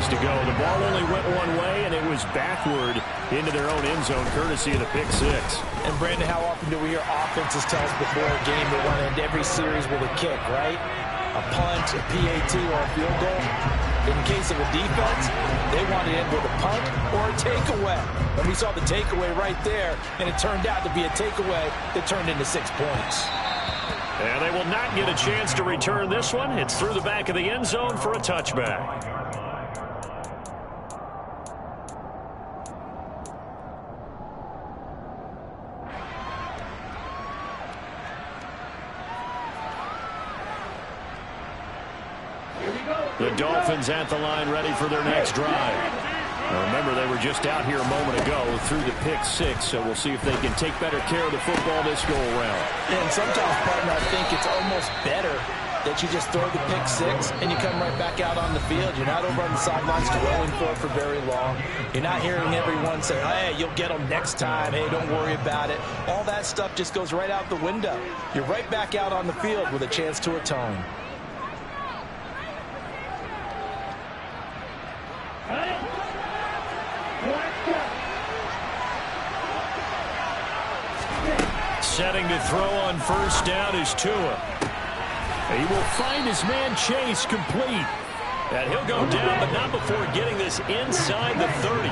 to go. The ball only went one way, and it was backward into their own end zone, courtesy of the pick six. And, Brandon, how often do we hear offenses tell us before a game they want to end every series with a kick, right? A punt, a PAT, or a field goal. In case of a defense, they want to end with a punt or a takeaway. And we saw the takeaway right there, and it turned out to be a takeaway that turned into 6 points. And they will not get a chance to return this one. It's through the back of the end zone for a touchback. The Dolphins at the line, ready for their next drive. Now remember, they were just out here a moment ago through the pick six, so we'll see if they can take better care of the football this go-around. And sometimes, partner, I think it's almost better that you just throw the pick six and you come right back out on the field. You're not over on the sidelines dwelling for very long. You're not hearing everyone say, hey, you'll get them next time. Hey, don't worry about it. All that stuff just goes right out the window. You're right back out on the field with a chance to atone. Setting to throw on first down is Tua. He will find his man Chase complete. And he'll go down, but not before getting this inside the 30.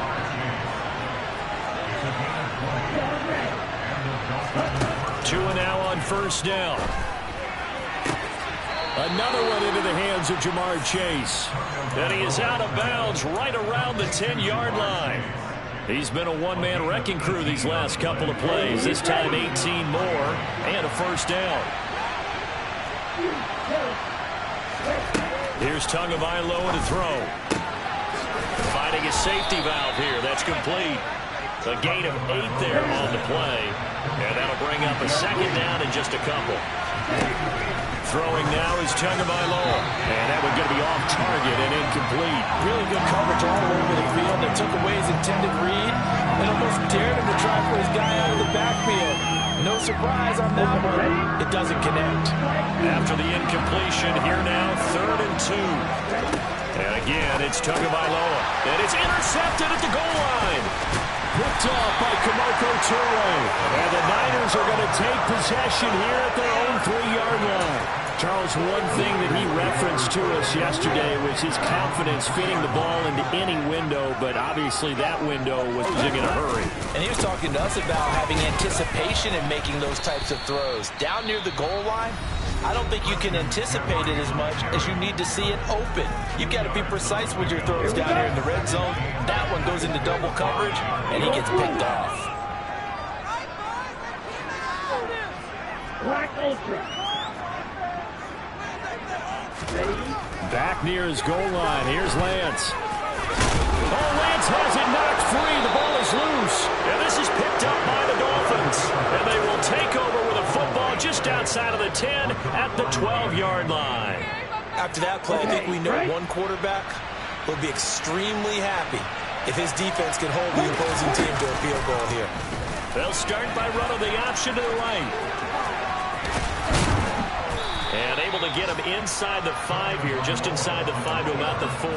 Tua now on first down. Another one into the hands of Jamar Chase. And he is out of bounds right around the 10-yard line. He's been a one-man wrecking crew these last couple of plays. This time 18 more and a first down. Here's Tagovailoa to throw. Finding a safety valve here. That's complete. A gain of 8 there on the play. And that'll bring up a second down in just a couple. Throwing now is Tagovailoa. And that one's going to be off target and incomplete. Really good coverage all over the field. They took away his intended read and almost dared him to try for his guy out of the backfield. No surprise on that one. It doesn't connect. After the incompletion, here now, 3rd and 2. And again, it's Tagovailoa. And it's intercepted at the goal line. Picked off by Kemoko Turay. And the Niners are going to take possession here at their own 3-yard line. Charles, one thing that he referenced to us yesterday was his confidence fitting the ball into any window, but obviously that window was in a hurry. And he was talking to us about having anticipation in making those types of throws. Down near the goal line, I don't think you can anticipate it as much as you need to see it open. You've got to be precise with your throws down here in the red zone. That one goes into double coverage, and he gets picked off. Black Ultra. Back near his goal line. Here's Lance. Oh, Lance has it knocked free. The ball is loose. And this is picked up by the Dolphins. And they will take over with a football just outside of the 10 at the 12-yard line. After that play, I think we know one quarterback will be extremely happy if his defense can hold the opposing team to a field goal here. They'll start by running the option to the right. And able to get him inside the 5 here, just inside the 5 to about the 4.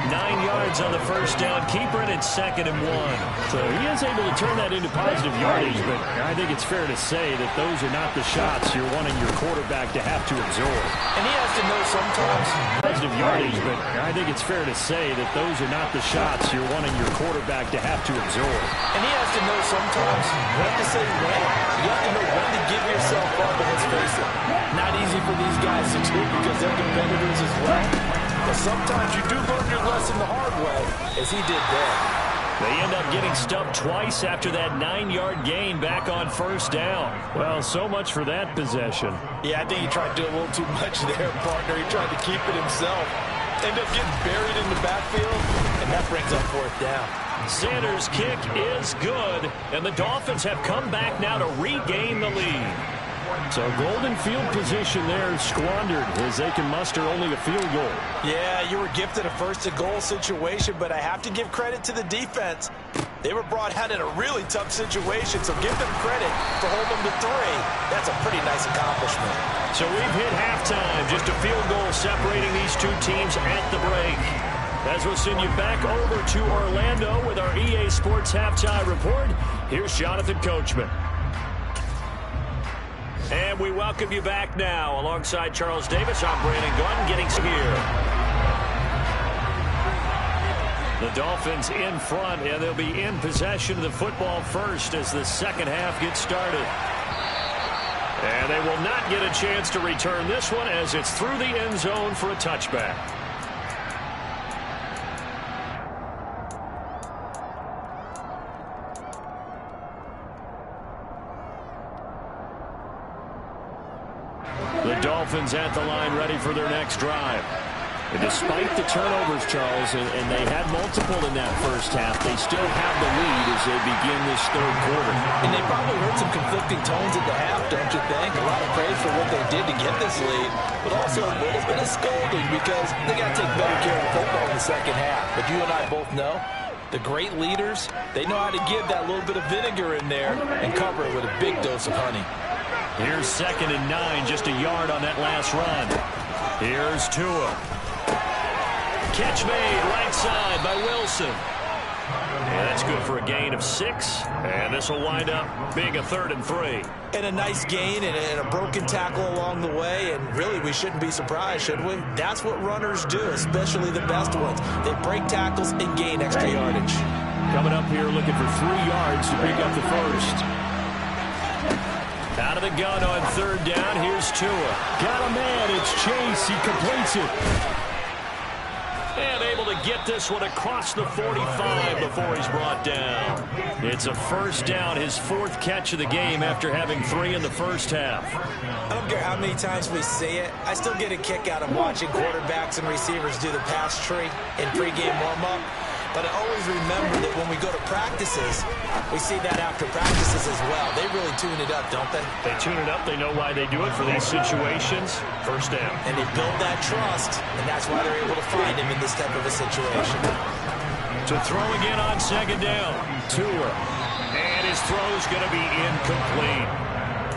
9 yards on the first down. Keeper it at 2nd and 1. So he is able to turn that into positive yardage, but I think it's fair to say that those are not the shots you're wanting your quarterback to have to absorb. And he has to know sometimes. Positive yardage, but I think it's fair to say that those are not the shots you're wanting your quarterback to have to absorb. And he has to know sometimes when to say when. You have to know when to give yourself up, and let's face it, not easy for these guys to do because they're competitors as well. But sometimes you do learn your lesson the hard way, as he did there. They end up getting stumped twice after that 9-yard gain back on first down. Well, so much for that possession. Yeah, I think he tried to do a little too much there, partner. He tried to keep it himself. Ended up getting buried in the backfield, and that brings up 4th down. Sanders' kick is good, and the Dolphins have come back now to regain the lead. So golden field position there squandered as they can muster only a field goal. Yeah, you were gifted a first-and-goal situation, but I have to give credit to the defense. They were brought out in a really tough situation, so give them credit for holding them to 3. That's a pretty nice accomplishment. So we've hit halftime. Just a field goal separating these two teams at the break. as we'll send you back over to Orlando with our EA Sports Halftime Report. Here's Jonathan Coachman. And we welcome you back now. Alongside Charles Davis, I'm Brandon Gaudin getting here. The Dolphins in front, and they'll be in possession of the football first as the second half gets started. And they will not get a chance to return this one as it's through the end zone for a touchback. The Dolphins at the line ready for their next drive. And despite the turnovers, Charles, and they had multiple in that first half, they still have the lead as they begin this third quarter. And they probably heard some conflicting tones at the half, don't you think? A lot of praise for what they did to get this lead, but also a little bit of scolding because they got to take better care of the football in the second half. But you and I both know the great leaders, they know how to give that little bit of vinegar in there and cover it with a big dose of honey. Here's 2nd and 9, just a yard on that last run. Here's Tua. Catch made right side by Wilson. And that's good for a gain of 6. And this will wind up being a 3rd and 3. And a nice gain and a broken tackle along the way. And really, we shouldn't be surprised, should we? That's what runners do, especially the best ones. They break tackles and gain extra yardage. Coming up here looking for 3 yards to pick up the first. Out of the gun on 3rd down. Here's Tua. Got a man. It's Chase. He completes it. And able to get this one across the 45 before he's brought down. It's a first down, his 4th catch of the game after having 3 in the first half. I don't care how many times we see it. I still get a kick out of watching quarterbacks and receivers do the pass tree in pregame warm-up. But I always remember that when we go to practices, we see that after practices as well. They really tune it up, don't they? They tune it up. They know why they do it for these situations. First down. And they build that trust, and that's why they're able to find him in this type of a situation. To throw again on 2nd down. Tua. And his throw's going to be incomplete.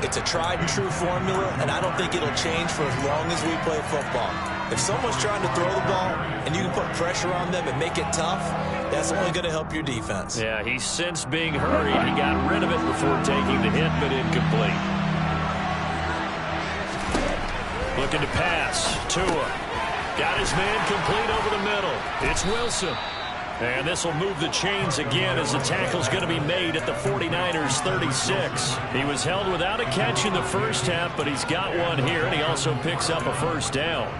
It's a tried-and-true formula, and I don't think it'll change for as long as we play football. If someone's trying to throw the ball and you can put pressure on them and make it tough, that's only going to help your defense. Yeah, he sensed being hurried. He got rid of it before taking the hit, but incomplete. Looking to pass. Tua. Got his man complete over the middle. It's Wilson. And this will move the chains again as the tackle's going to be made at the 49ers 36. He was held without a catch in the first half, but he's got one here, and he also picks up a first down.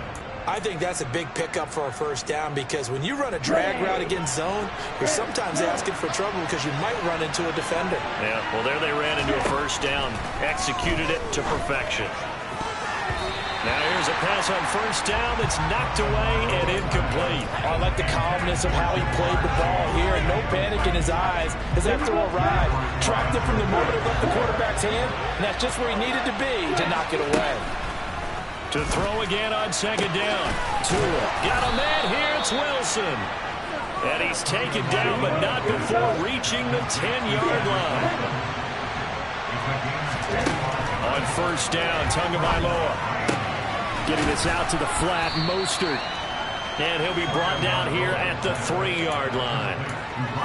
I think that's a big pickup for a first down because when you run a drag route against zone, you're sometimes asking for trouble because you might run into a defender. Yeah, well, there they ran into a first down. Executed it to perfection. Now here's a pass on first down that's knocked away and incomplete. I like the calmness of how he played the ball here, and no panic in his eyes as that throw arrived. Tracked it from the moment it left the quarterback's hand, and that's just where he needed to be to knock it away. To throw again on 2nd down. Tua. Got a man here. It's Wilson. And he's taken down, but not before reaching the 10-yard line. On first down, Tagovailoa. Getting this out to the flat, Mostert. And he'll be brought down here at the 3-yard line.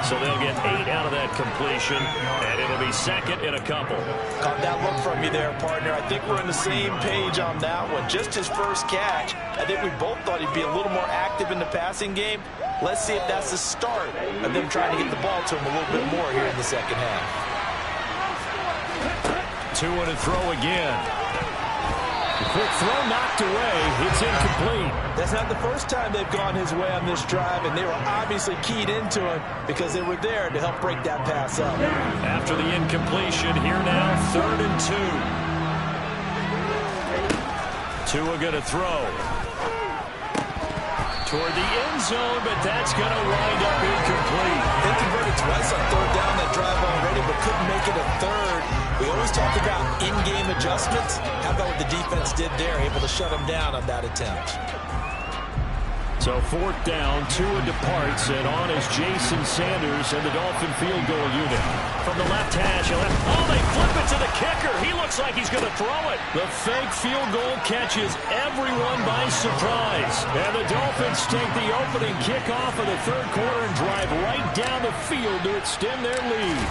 So they'll get 8 out of that completion, and it'll be 2nd and a couple. Caught that look from you there, partner. I think we're on the same page on that one. Just his first catch. I think we both thought he'd be a little more active in the passing game. Let's see if that's the start of them trying to get the ball to him a little bit more here in the second half. 2 to throw again. Quick throw knocked away. It's incomplete. That's not the first time they've gone his way on this drive, and they were obviously keyed into him because they were there to help break that pass up. After the incompletion, here now, 3rd and 2. Tua going to throw. Toward the end zone, but that's going to wind up incomplete. They converted twice on 3rd down that drive already, but couldn't make it a 3rd. We always talk about in-game adjustments. How about what the defense did there, able to shut them down on that attempt? So 4th down, Tua departs, and on is Jason Sanders and the Dolphin field goal unit. From the left hash, oh, they flip it to the kicker. He looks like he's going to throw it. The fake field goal catches everyone by surprise. And the Dolphins take the opening kickoff of the 3rd quarter and drive right down the field to extend their lead.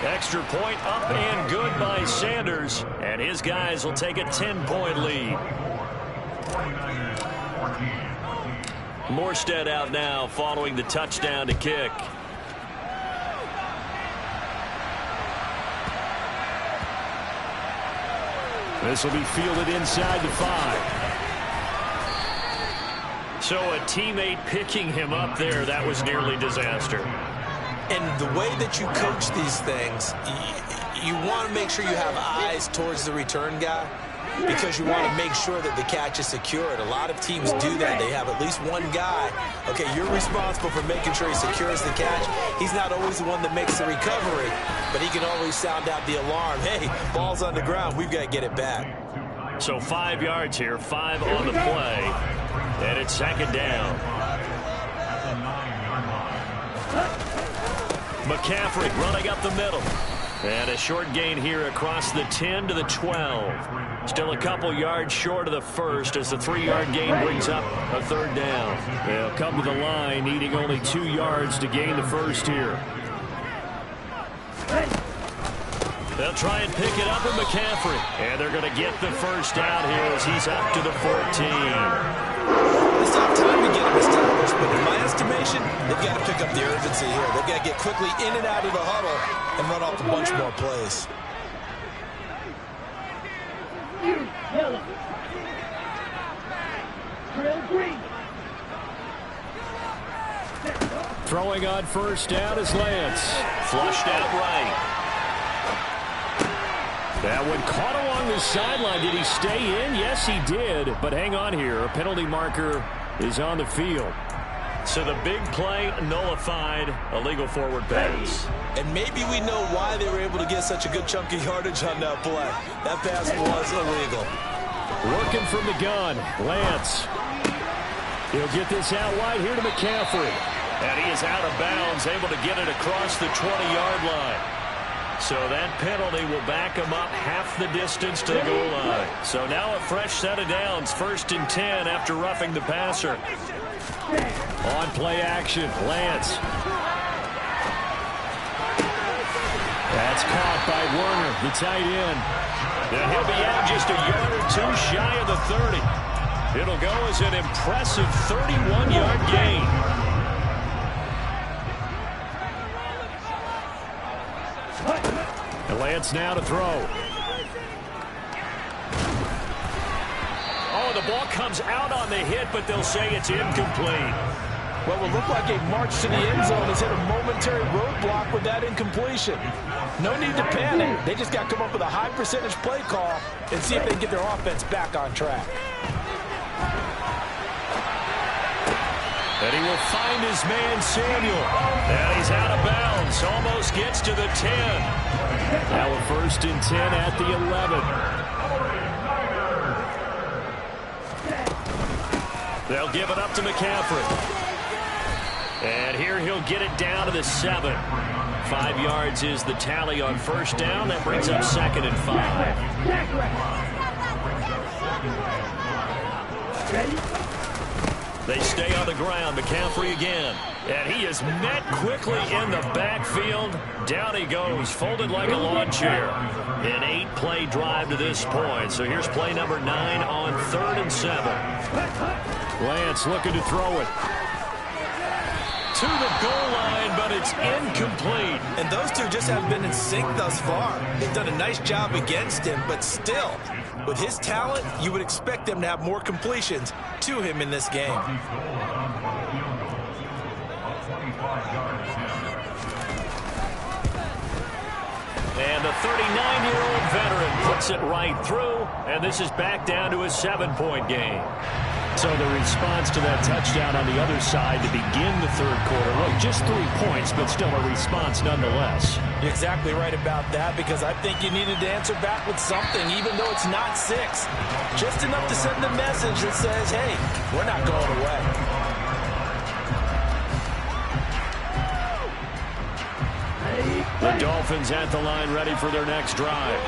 Extra point up and good by Sanders, and his guys will take a 10-point lead. Morstead out now following the touchdown to kick. This will be fielded inside the 5. So a teammate picking him up there, that was nearly disaster. And the way that you coach these things, you want to make sure you have eyes towards the return guy, because you want to make sure that the catch is secured. A lot of teams do that. They have at least one guy. Okay, you're responsible for making sure he secures the catch. He's not always the one that makes the recovery, but he can always sound out the alarm. Hey, ball's on the ground. We've got to get it back. So 5 yards here, 5 on the play, and it's 2nd down. McCaffrey running up the middle. And a short gain here across the 10 to the 12. Still a couple yards short of the first as the 3-yard gain brings up a 3rd down. They'll come to the line needing only 2 yards to gain the first here. They'll try and pick it up with McCaffrey. And they're going to get the first down here as he's up to the 14. It's not time to get him established, but in my estimation, they've got to pick up the urgency here. They've got to get quickly in and out of the huddle and run off a bunch more plays. Yellow. Trail green. Throwing on first down is Lance. Flushed out right. That one caught along the sideline. Did he stay in? Yes, he did. But hang on here. A penalty marker is on the field. So the big play nullified, a legal forward pass. And maybe we know why they were able to get such a good chunk of yardage on that play. That pass was illegal. Working from the gun, Lance. He'll get this out wide here to McCaffrey. And he is out of bounds, able to get it across the 20-yard line. So that penalty will back him up half the distance to the goal line. So now a fresh set of downs, 1st and 10 after roughing the passer. On play action, Lance. That's caught by Werner, the tight end. And he'll be out just a yard or 2 shy of the 30. It'll go as an impressive 31-yard gain. And Lance now to throw. Oh, the ball comes out on the hit, but they'll say it's incomplete. Well, it will look like a march to the end zone has hit a momentary roadblock with that incompletion. No need to panic. They just got to come up with a high percentage play call and see if they can get their offense back on track. And he will find his man, Samuel. And he's out of bounds. Almost gets to the 10. Now a 1st and 10 at the 11. They'll give it up to McCaffrey. And here he'll get it down to the 7. 5 yards is the tally on first down. That brings up 2nd and 5. They stay on the ground. McCaffrey again. And he is met quickly in the backfield. Down he goes, folded like a lawn chair. An 8-play drive to this point. So here's play number 9 on 3rd and 7. Lance looking to throw it. To the goal line, but it's incomplete. And those two just haven't been in sync thus far. They've done a nice job against him, but still, with his talent, you would expect them to have more completions to him in this game. And the 39-year-old veteran puts it right through, and this is back down to a 7-point game. So the response to that touchdown on the other side to begin the third quarter, well, just 3 points, but still a response nonetheless. You're exactly right about that, because I think you needed to answer back with something, even though it's not 6. Just enough to send a message that says, hey, we're not going away. The Dolphins at the line, ready for their next drive.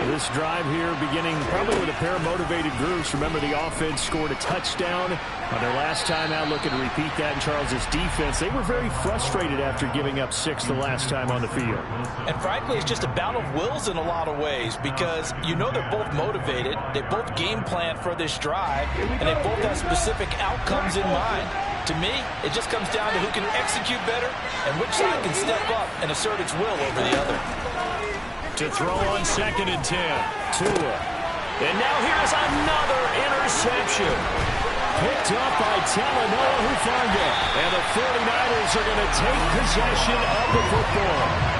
This drive here beginning probably with a pair of motivated groups. Remember, the offense scored a touchdown on their last time out, looking to repeat that in Charles' defense. They were very frustrated after giving up 6 the last time on the field. And frankly, it's just a battle of wills in a lot of ways, because you know they're both motivated, they both game plan for this drive, and they both have specific outcomes in mind. To me, it just comes down to who can execute better and which side can step up and assert its will over the other. To throw on 2nd and 10. Tua. And now here's another interception. Picked up by Talanoa Hufanga. And the 49ers are going to take possession of the football.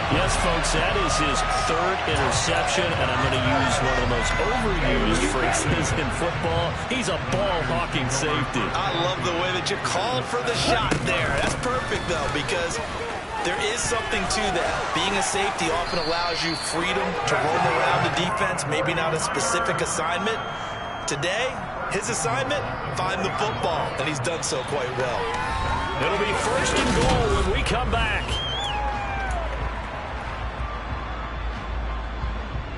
Yes, folks, that is his 3rd interception, and I'm going to use one of the most overused phrases in football. He's a ball-hawking safety. I love the way that you called for the shot there. That's perfect, though, because there is something to that. Being a safety often allows you freedom to roam around the defense, maybe not a specific assignment. Today, his assignment, find the football, and he's done so quite well. It'll be 1st and goal when we come back.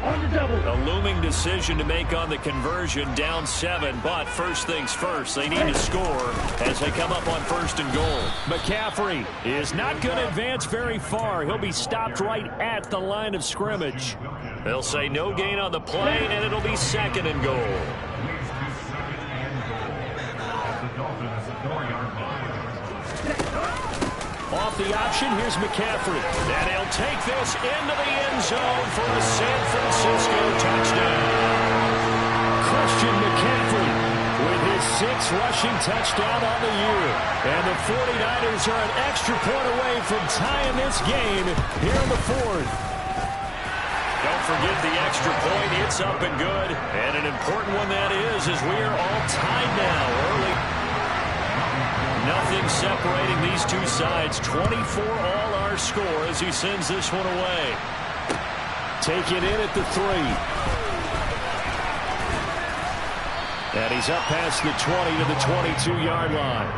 A looming decision to make on the conversion, down 7, but first things first, they need to score as they come up on 1st and goal. McCaffrey is not going to advance very far. He'll be stopped right at the line of scrimmage. They'll say no gain on the play, and it'll be 2nd and goal. Off the option, here's McCaffrey. And he'll take this into the end zone for a San Francisco touchdown. Christian McCaffrey with his 6th rushing touchdown on the year. And the 49ers are an extra point away from tying this game here in the 4th. Don't forget the extra point. It's up and good. And an important one that is, as we are all tied now early. Nothing separating these two sides. 24 all our score as he sends this one away. Take it in at the 3. And he's up past the 20 to the 22-yard line.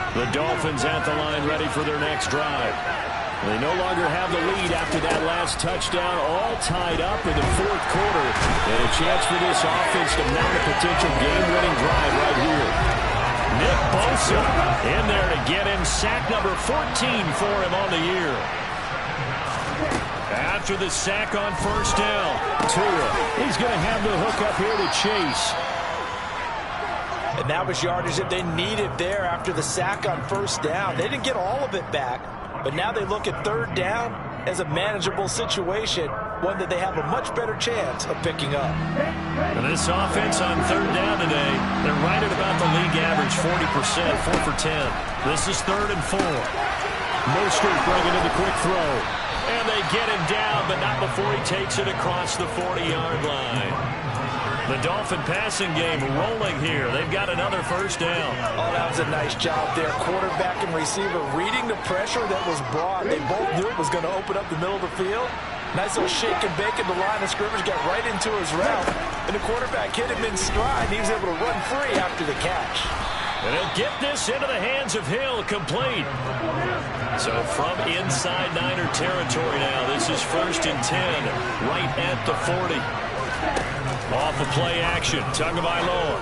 The Dolphins at the line, ready for their next drive. They no longer have the lead after that last touchdown, all tied up in the 4th quarter. And a chance for this offense to mount a potential game-winning drive right here. Nick Bosa in there to get him sack number 14 for him on the year. After the sack on 1st down, Tua, he's going to have the hook up here to Chase. And that was yardage that they needed there after the sack on 1st down. They didn't get all of it back, but now they look at 3rd down as a manageable situation, one that they have a much better chance of picking up. And this offense on 3rd down today, they're right at about the league average, 40%, 4 for 10. This is 3rd and 4. Mostert bringing in the quick throw. And they get him down, but not before he takes it across the 40-yard line. The Dolphin passing game rolling here. They've got another 1st down. Oh, that was a nice job there. Quarterback and receiver reading the pressure that was brought. They both knew it was going to open up the middle of the field. Nice little shake and bake at the line of scrimmage. Got right into his route. And the quarterback hit him in stride. And he was able to run free after the catch. And he'll get this into the hands of Hill, complete. So from inside Niner territory now, this is 1st and 10, right at the 40. Off of play action, Tagovailoa.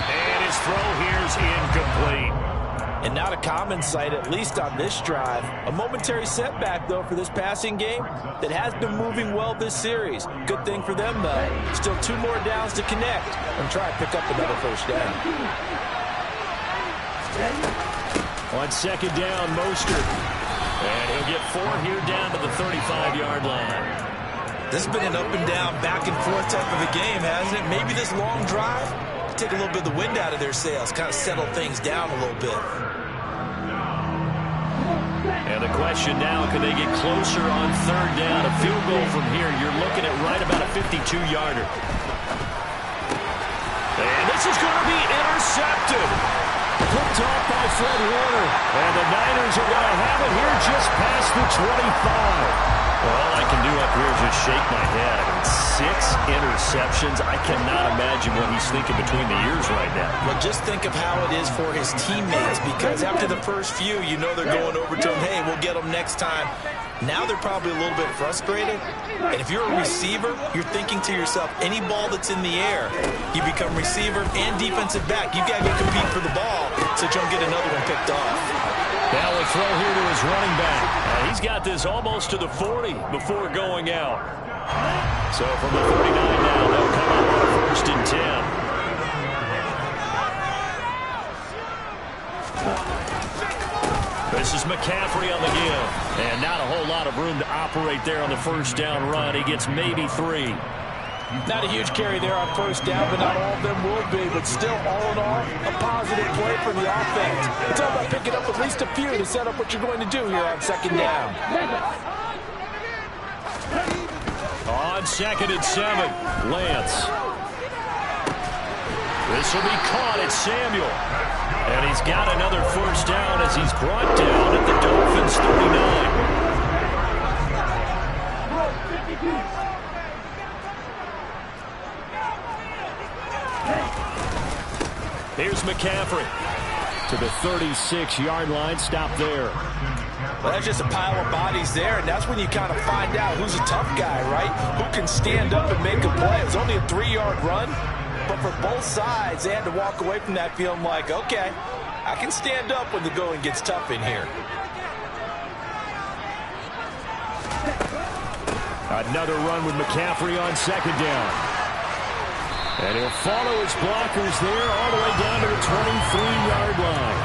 And his throw here's incomplete. And not a common sight, at least on this drive. A momentary setback, though, for this passing game that has been moving well this series. Good thing for them, though. Still 2 more downs to connect and try and pick up another 1st down. On 2nd down, Mostert. And he'll get 4 here down to the 35-yard line. This has been an up and down, back and forth type of a game, hasn't it? Maybe this long drive take a little bit of the wind out of their sails, kind of settle things down a little bit. And the question now, can they get closer on third down? A field goal from here, you're looking at right about a 52-yarder. And this is going to be intercepted. Picked off by Fred Warner. And the Niners are going to have it here just past the 25. Well, all I can do up here is just shake my head. I mean, 6 interceptions. I cannot imagine what he's thinking between the ears right now. Well, just think of how it is for his teammates, because after the first few, you know they're going over to him, hey, we'll get them next time. Now they're probably a little bit frustrated. And if you're a receiver, you're thinking to yourself, any ball that's in the air, you become receiver and defensive back. You got to go compete for the ball so you don't get another one picked off. Now a throw here to his running back. He's got this almost to the 40 before going out. So from the 49 now, they'll come up on a 1st and 10. This is McCaffrey on the give. And not a whole lot of room to operate there on the 1st down run. He gets maybe 3. Not a huge carry there on 1st down, but not all of them will be. But still, all in all, a positive play for the offense. It's all about picking up at least a few to set up what you're going to do here on 2nd down. On 2nd and 7, Lance. This will be caught at Samuel. And he's got another 1st down as he's brought down at the Dolphins' 39. Here's McCaffrey to the 36-yard line. Stop there. Well, that's just a pile of bodies there, and that's when you kind of find out who's a tough guy, right? Who can stand up and make a play. It was only a 3-yard run, but for both sides, they had to walk away from that feeling like, okay, I can stand up when the going gets tough in here. Another run with McCaffrey on 2nd down. And he'll follow his blockers there all the way down to the 23-yard line.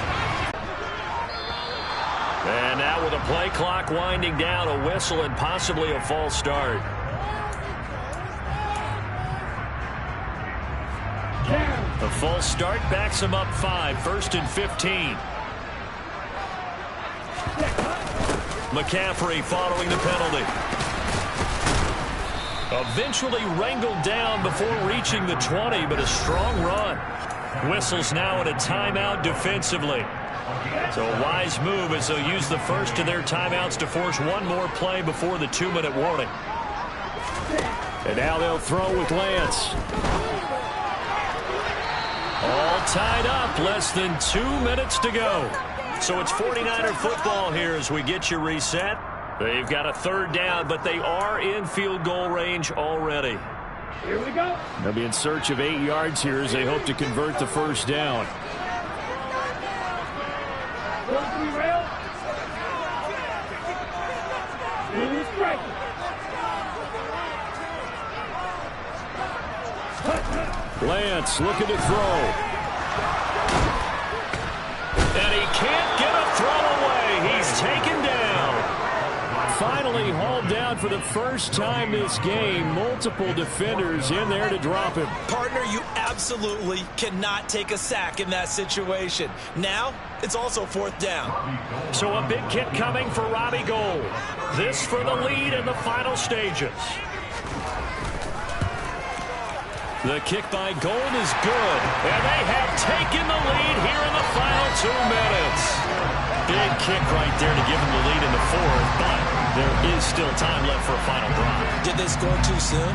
And now with the play clock winding down, a whistle and possibly a false start. The false start backs him up 5, 1st and 15. McCaffrey following the penalty. Eventually wrangled down before reaching the 20, but a strong run. Whistles now at a timeout defensively. So a wise move as they'll use the first of their timeouts to force one more play before the 2-minute warning. And now they'll throw with Lance. All tied up, less than 2 minutes to go. So it's 49er football here as we get you reset. They've got a 3rd down, but they are in field goal range already. Here we go. They'll be in search of 8 yards here as they hope to convert the 1st down. 1-3 rail. Blue strike. Lance looking to throw. And he can't get a throw away. He's taken down. Finally hauled down for the first time this game. Multiple defenders in there to drop him. Partner, you absolutely cannot take a sack in that situation. Now, it's also 4th down. So a big kick coming for Robbie Gould. This for the lead in the final stages. The kick by Gould is good. And they have taken the lead here in the final 2 minutes. Big kick right there to give them the lead in the 4th, but there is still time left for a final drive. Did they score too soon?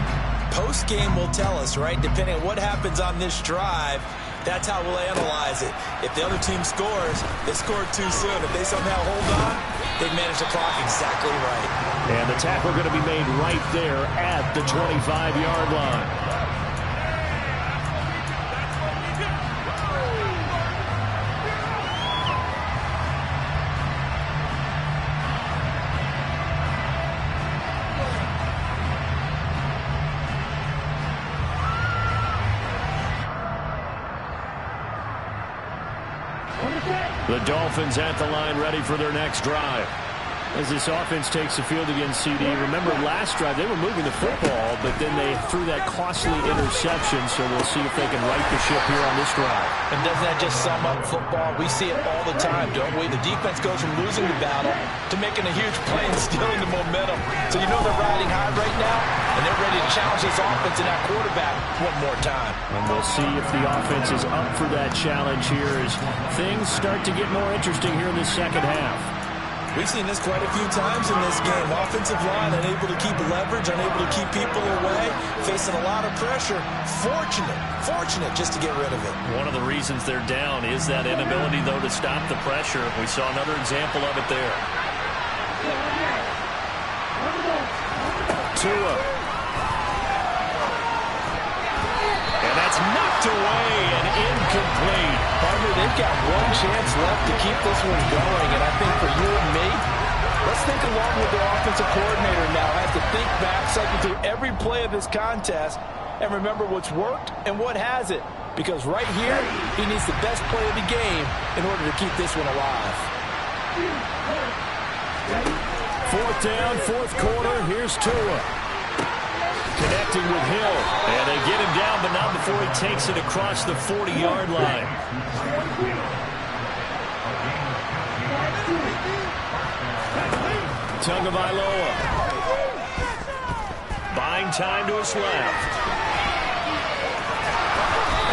Post-game will tell us, right? Depending on what happens on this drive, that's how we'll analyze it. If the other team scores, they scored too soon. If they somehow hold on, they've managed the clock exactly right. And the tackle going to be made right there at the 25-yard line. The Dolphins at the line ready for their next drive. As this offense takes the field against CD, remember last drive they were moving the football, but then they threw that costly interception, so we'll see if they can right the ship here on this drive. And doesn't that just sum up football? We see it all the time, don't we? The defense goes from losing the battle to making a huge play and stealing the momentum. So you know they're riding high right now, and they're ready to challenge this offense and that quarterback one more time. And we'll see if the offense is up for that challenge here as things start to get more interesting here in the second half. We've seen this quite a few times in this game. Offensive line unable to keep leverage, unable to keep people away, facing a lot of pressure. Fortunate just to get rid of it. One of the reasons they're down is that inability, though, to stop the pressure. We saw another example of it there. Tua. And that's knocked away and incomplete. Partner, they've got one chance left to keep this one going, and I think for you and me, let's think along with the offensive coordinator now. Has to think back, cycle through every play of this contest, and remember what's worked and what hasn't. Because right here, he needs the best play of the game in order to keep this one alive. Fourth down, fourth quarter. Here's Tua. Connecting with Hill. And they get him down, but not before he takes it across the 40-yard line. Tagovailoa. Buying time to his left.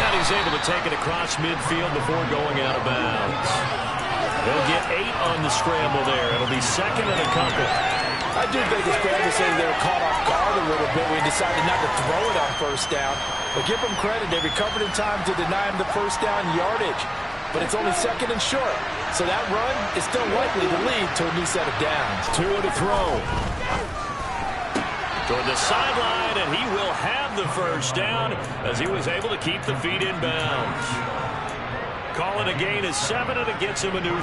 And he's able to take it across midfield before going out of bounds. They'll get 8 on the scramble there. It'll be second and a couple. I do think it's fair to say they were caught off guard a little bit. We decided not to throw it on first down. But give them credit. They recovered in time to deny him the first down yardage. But it's only second and short. So that run is still likely to lead to a new set of downs. Tua to throw. Toward the sideline, and he will have the first down as he was able to keep the feet in bounds. Call it a gain of 7, and it gets him a new.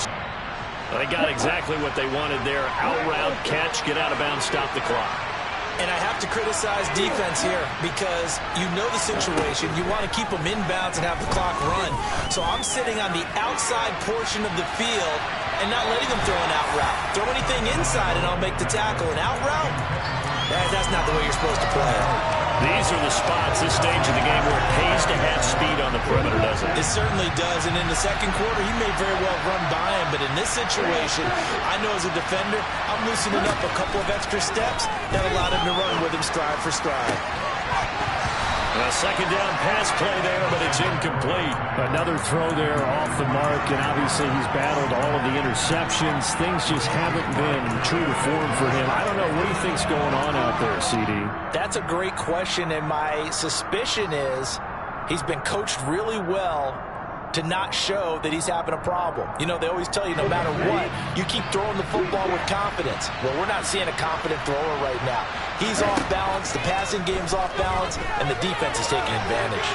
They got exactly what they wanted there. Out route, catch, get out of bounds, stop the clock. And I have to criticize defense here because you know the situation. You want to keep them inbounds and have the clock run. So I'm sitting on the outside portion of the field and not letting them throw an out route. Throw anything inside and I'll make the tackle. An out route? That's not the way you're supposed to play it. These are the spots, this stage of the game, where it pays to have speed on the perimeter, doesn't it? It certainly does, and in the second quarter, he may very well run by him, but in this situation, I know as a defender, I'm loosening up a couple of extra steps that allowed him to run with him stride for stride. A second down pass play there, but it's incomplete. Another throw there off the mark, and obviously he's battled all of the interceptions. Things just haven't been true to form for him. I don't know. What do you think's going on out there, CD? That's a great question, and my suspicion is he's been coached really well to not show that he's having a problem. You know, they always tell you no matter what, you keep throwing the football with confidence. Well, we're not seeing a confident thrower right now. He's off balance, the passing game's off balance, and the defense is taking advantage.